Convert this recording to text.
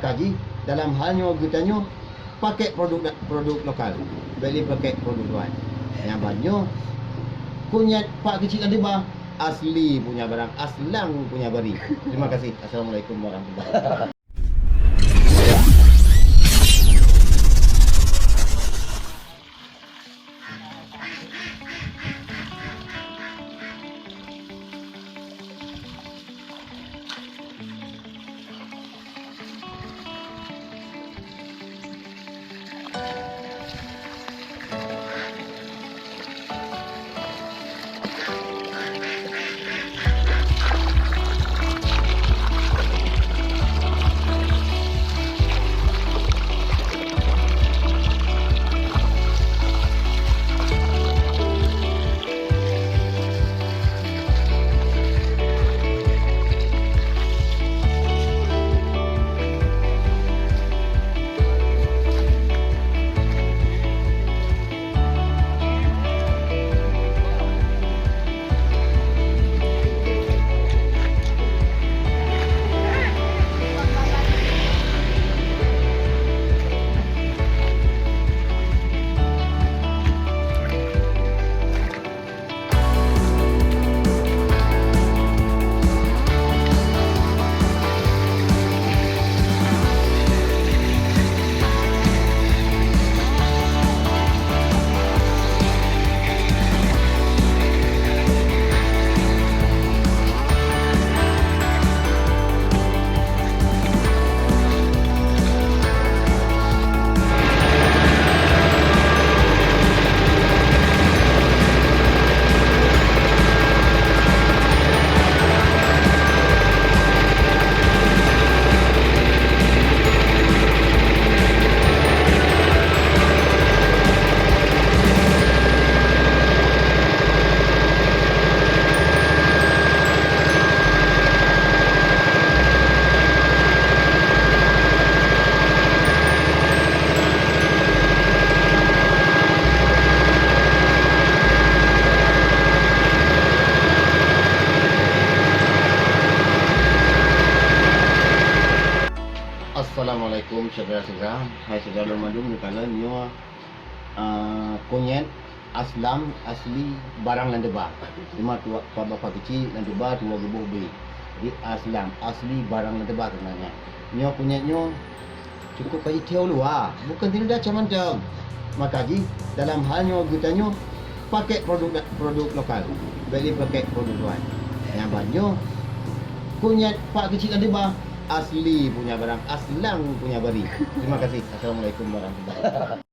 Maka ji dalam halnya kitanya pakai produk lokal, beli pakai produk luar. Yang banyak kunyit pak kecil ada bah asli punya barang, aslang punya bari. Terima kasih. Assalamualaikum warahmatullahi wabarakatuh. Assalamualaikum saudara-saudara. Hai saudara Madung ni kala nyo kunyit aslam asli barang landeba. Cuma tua bapa kecil landeba 2 gebuh beli. Jadi aslam asli barang landeba sebenarnya. Nyo kunyitnya cukup bagi teo luar, bukan tidak macam macam. Maka ji dalam halnya kitanya pakai produk lokal, beli pakai produk luar. Yang banyak kunyit pak kecil landeba asli punya barang, aslang punya bari. Terima kasih. Assalamualaikum warahmatullahi wabarakatuh.